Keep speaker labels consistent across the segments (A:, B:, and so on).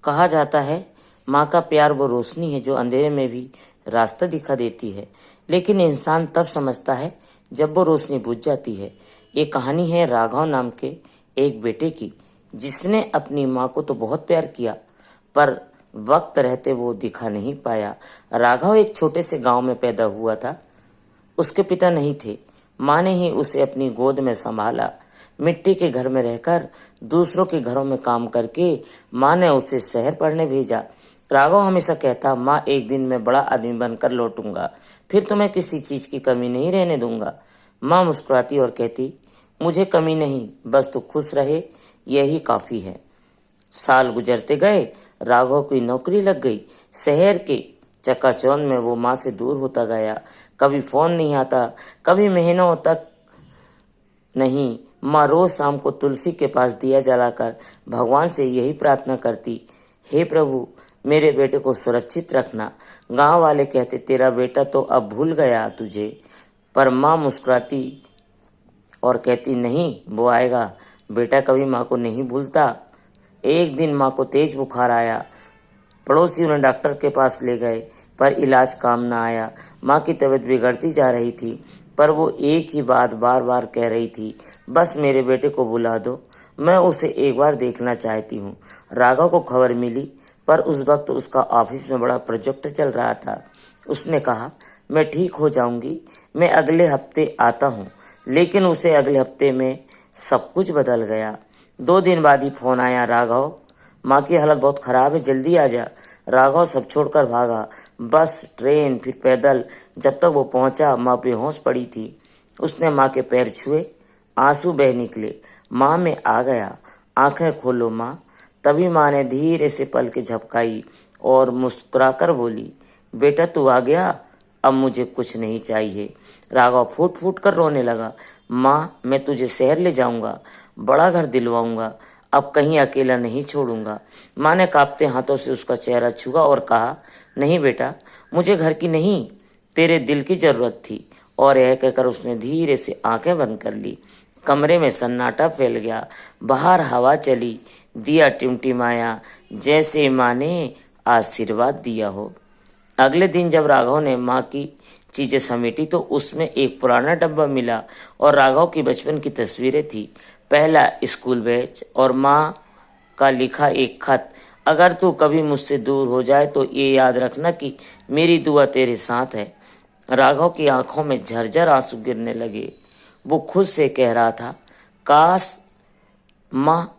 A: कहा जाता है, माँ का प्यार वो रोशनी है जो अंधेरे में भी रास्ता दिखा देती है, लेकिन इंसान तब समझता है जब वो रोशनी बुझ जाती है। ये कहानी है राघव नाम के एक बेटे की, जिसने अपनी माँ को तो बहुत प्यार किया, पर वक्त रहते वो दिखा नहीं पाया। राघव एक छोटे से गांव में पैदा हुआ था। उसके पिता नहीं थे। माँ ने ही उसे अपनी गोद में संभाला। मिट्टी के घर में रहकर दूसरों के घरों में काम करके माँ ने उसे शहर पढ़ने भेजा। राघव हमेशा कहता, माँ एक दिन मैं बड़ा आदमी बनकर लौटूंगा, फिर तुम्हें किसी चीज की कमी नहीं रहने दूंगा। माँ मुस्कुराती और कहती, मुझे कमी नहीं, बस तू खुश रहे, यही काफी है। साल गुजरते गए। राघव की नौकरी लग गई। शहर के चकाचौंध में वो माँ से दूर होता गया। कभी फोन नहीं आता, कभी महीनों तक नहीं। माँ रोज शाम को तुलसी के पास दिया जलाकर भगवान से यही प्रार्थना करती, हे प्रभु, मेरे बेटे को सुरक्षित रखना। गांव वाले कहते, तेरा बेटा तो अब भूल गया तुझे, पर माँ मुस्कुराती और कहती, नहीं, वो आएगा। बेटा कभी माँ को नहीं भूलता। एक दिन माँ को तेज बुखार आया। पड़ोसी उन्हें डॉक्टर के पास ले गए, पर इलाज काम न आया। माँ की तबीयत बिगड़ती जा रही थी, पर वो एक ही बात बार बार कह रही थी, बस मेरे बेटे को बुला दो, मैं उसे एक बार देखना चाहती हूँ। राघव को खबर मिली, पर उस वक्त उसका ऑफिस में बड़ा प्रोजेक्ट चल रहा था। उसने कहा, मैं ठीक हो जाऊंगी, मैं अगले हफ्ते आता हूँ। लेकिन उसे अगले हफ्ते में सब कुछ बदल गया। 2 दिन बाद ही फोन आया, राघव, माँ की हालत बहुत खराब है, जल्दी आ जा। राघव सब छोड़कर भागा। बस, ट्रेन, फिर पैदल। जब तक वो पहुंचा, माँ बेहोश पड़ी थी। उसने माँ के पैर छुए, आंसू बह निकले। माँ मैं आ गया, आंखें खोलो माँ। तभी माँ ने धीरे से पलकें झपकाई और मुस्कुराकर बोली, बेटा तू आ गया, अब मुझे कुछ नहीं चाहिए। राघव फूट फूट कर रोने लगा। माँ, मैं तुझे शहर ले जाऊंगा, बड़ा घर दिलवाऊंगा, अब कहीं अकेला नहीं छोड़ूंगा। माँ ने कांपते हाथों से उसका चेहरा छुआ और कहा, नहीं बेटा, मुझे घर की नहीं, तेरे दिल की जरूरत थी। और यह कहकर उसने धीरे से आंखें बंद कर ली। कमरे में सन्नाटा फैल गया। बाहर हवा चली, दिया टिमटिमाया, जैसे माँ ने आशीर्वाद दिया हो। अगले दिन जब राघव ने माँ की चीजें समेटी तो उसमें एक पुराना डब्बा मिला और राघव की बचपन की तस्वीरें थी। पहला स्कूल बैच और माँ का लिखा एक खत, अगर तू कभी मुझसे दूर हो जाए तो ये याद रखना कि मेरी दुआ तेरे साथ है। राघव की आंखों में झरझर आंसू गिरने लगे। वो खुद से कह रहा था, काश माँ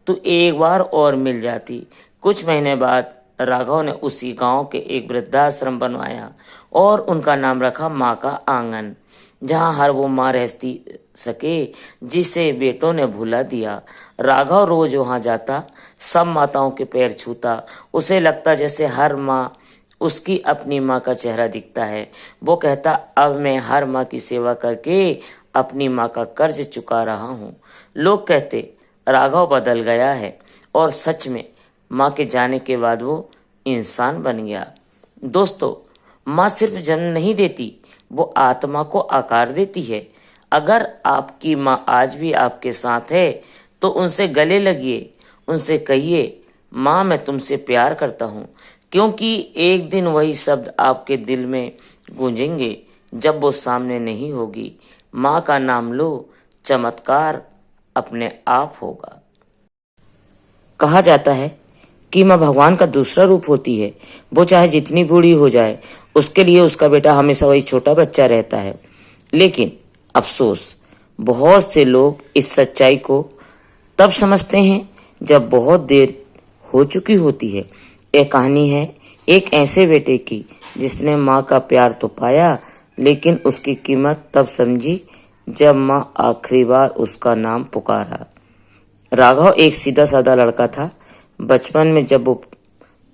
A: तू एक बार और मिल जाती। कुछ महीने बाद राघव ने उसी गांव के एक वृद्धाश्रम बनवाया और उनका नाम रखा माँ का आंगन, जहां हर वो माँ रहती सके जिसे बेटों ने भुला दिया। राघव रोज वहां जाता, सब माताओं के पैर छूता। उसे लगता जैसे हर माँ उसकी अपनी माँ का चेहरा दिखता है। वो कहता, अब मैं हर माँ की सेवा करके अपनी माँ का कर्ज चुका रहा हूँ। लोग कहते राघव बदल गया है, और सच में माँ के जाने के बाद वो इंसान बन गया। दोस्तों, माँ सिर्फ जन्म नहीं देती, वो आत्मा को आकार देती है। अगर आपकी माँ आज भी आपके साथ है तो उनसे गले लगिए, उनसे कहिए, माँ मैं तुमसे प्यार करता हूँ, क्योंकि एक दिन वही शब्द आपके दिल में गूंजेंगे जब वो सामने नहीं होगी। माँ का नाम लो, चमत्कार अपने आप होगा। कहा जाता है कि माँ भगवान का दूसरा रूप होती है। वो चाहे जितनी बूढ़ी हो जाए, उसके लिए उसका बेटा हमेशा वही छोटा बच्चा रहता है। लेकिन अफसोस, बहुत से लोग इस सच्चाई को तब समझते हैं जब बहुत देर हो चुकी होती है। एक कहानी है एक ऐसे बेटे की जिसने माँ का प्यार तो पाया, लेकिन उसकी कीमत तब समझी जब माँ आखिरी बार उसका नाम पुकारा। राघव एक सीधा साधा लड़का था। बचपन में जब वो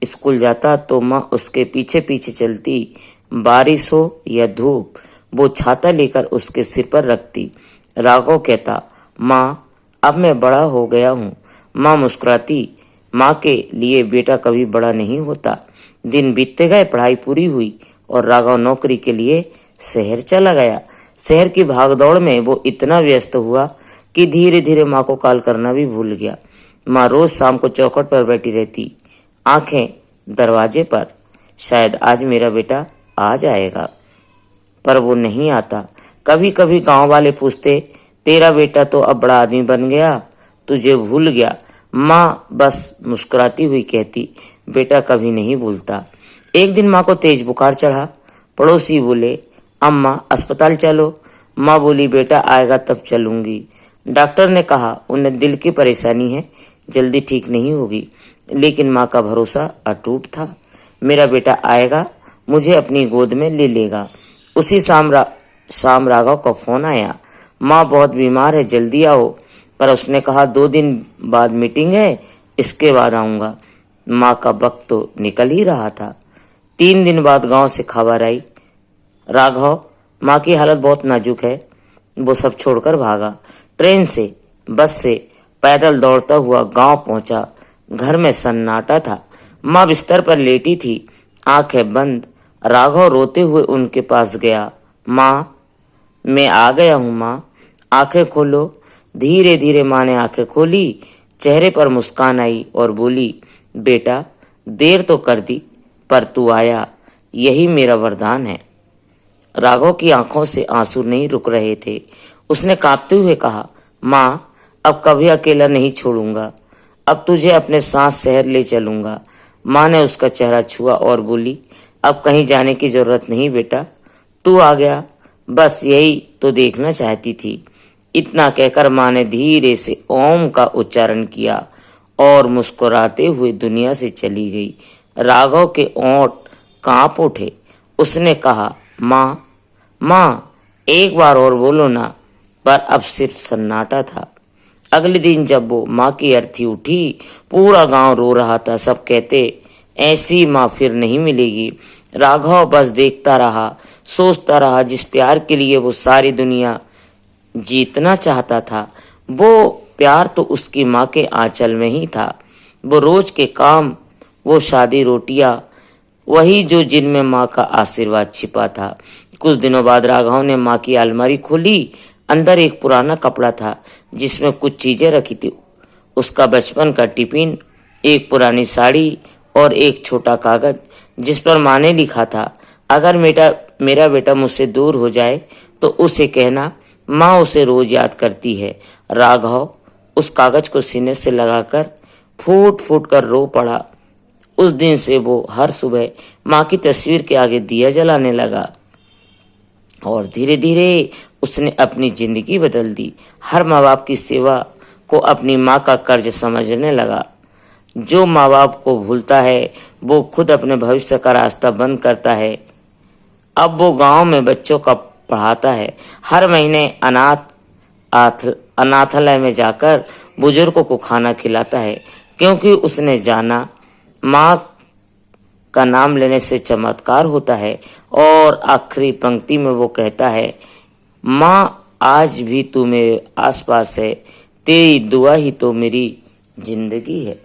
A: स्कूल जाता तो माँ उसके पीछे पीछे चलती। बारिश हो या धूप, वो छाता लेकर उसके सिर पर रखती। राघव कहता, माँ अब मैं बड़ा हो गया हूँ। माँ मुस्कुराती। माँ के लिए बेटा कभी बड़ा नहीं होता। दिन बीतते गए, पढ़ाई पूरी हुई और राघव नौकरी के लिए शहर चला गया। शहर की भागदौड़ में वो इतना व्यस्त हुआ कि धीरे धीरे माँ को कॉल करना भी भूल गया। माँ रोज शाम को चौखट पर बैठी रहती, आंखें दरवाजे पर। शायद आज मेरा बेटा आ जाएगा, पर वो नहीं आता। कभी कभी गांव वाले पूछते, तेरा बेटा तो अब बड़ा आदमी बन गया, तुझे भूल गया। माँ बस मुस्कुराती हुई कहती, बेटा कभी नहीं भूलता। एक दिन माँ को तेज बुखार चढ़ा। पड़ोसी बोले, अम्मा अस्पताल चलो। माँ बोली, बेटा आएगा तब चलूंगी। डॉक्टर ने कहा, उन्हें दिल की परेशानी है, जल्दी ठीक नहीं होगी। लेकिन माँ का भरोसा अटूट था। मेरा बेटा आएगा, मुझे अपनी गोद में ले लेगा। उसी शाम राघव का फोन आया, माँ बहुत बीमार है, जल्दी आओ। पर उसने कहा, 2 दिन बाद मीटिंग है, इसके बाद आऊंगा। माँ का वक्त तो निकल ही रहा था। 3 दिन बाद गांव से खबर आई, राघव, माँ की हालत बहुत नाजुक है। वो सब छोड़कर भागा। ट्रेन से, बस से, पैदल दौड़ता हुआ गांव पहुंचा। घर में सन्नाटा था। माँ बिस्तर पर लेटी थी, आंखें बंद। राघव रोते हुए उनके पास गया। माँ, मैं आ गया हूँ माँ, आंखें खोलो। धीरे धीरे माँ ने आंखें खोली। चेहरे पर मुस्कान आई और बोली, बेटा देर तो कर दी, पर तू आया, यही मेरा वरदान है। राघव की आंखों से आंसू नहीं रुक रहे थे। उसने कांपते हुए कहा, माँ अब कभी अकेला नहीं छोड़ूंगा, अब तुझे अपने साथ शहर ले चलूंगा। माँ ने उसका चेहरा छुआ और बोली, अब कहीं जाने की जरूरत नहीं बेटा, तू आ गया, बस यही तो देखना चाहती थी। इतना कहकर माँ ने धीरे से ओम का उच्चारण किया और मुस्कुराते हुए दुनिया से चली गई। राघव के ओंठ कांप उठे। उसने कहा, माँ माँ, एक बार और बोलो ना। पर अब सिर्फ सन्नाटा था। अगले दिन जब वो माँ की अर्थी उठी, पूरा गांव रो रहा था। सब कहते, ऐसी माँ फिर नहीं मिलेगी। राघव बस देखता रहा, सोचता रहा, जिस प्यार के लिए वो सारी दुनिया जीतना चाहता था, वो प्यार तो उसकी माँ के आंचल में ही था। वो रोज के काम, वो शादी रोटियां, वही जो जिनमें माँ का आशीर्वाद छिपा था। कुछ दिनों बाद राघव ने माँ की अलमारी खोली। अंदर एक पुराना कपड़ा था जिसमें कुछ चीजें रखी थी। उसका बचपन का टिफिन, एक पुरानी साड़ी और एक छोटा कागज जिस पर माँ ने लिखा था, अगर मेरा बेटा मुझसे दूर हो जाए तो उसे कहना, माँ उसे रोज याद करती है। राघव उस कागज को सीने से लगाकर फूट फूट कर रो पड़ा। उस दिन से वो हर सुबह माँ की तस्वीर के आगे दिया जलाने लगा और धीरे धीरे उसने अपनी जिंदगी बदल दी। हर माँ बाप की सेवा को अपनी माँ का कर्ज समझने लगा। जो माँ बाप को भूलता है वो खुद अपने भविष्य का रास्ता बंद करता है। अब वो गांव में बच्चों का पढ़ाता है। हर महीने अनाथालय में जाकर बुजुर्गों को खाना खिलाता है, क्योंकि उसने जाना माँ का नाम लेने से चमत्कार होता है। और आखिरी पंक्ति में वो कहता है, माँ आज भी तू मेरे आसपास है, तेरी दुआ ही तो मेरी जिंदगी है।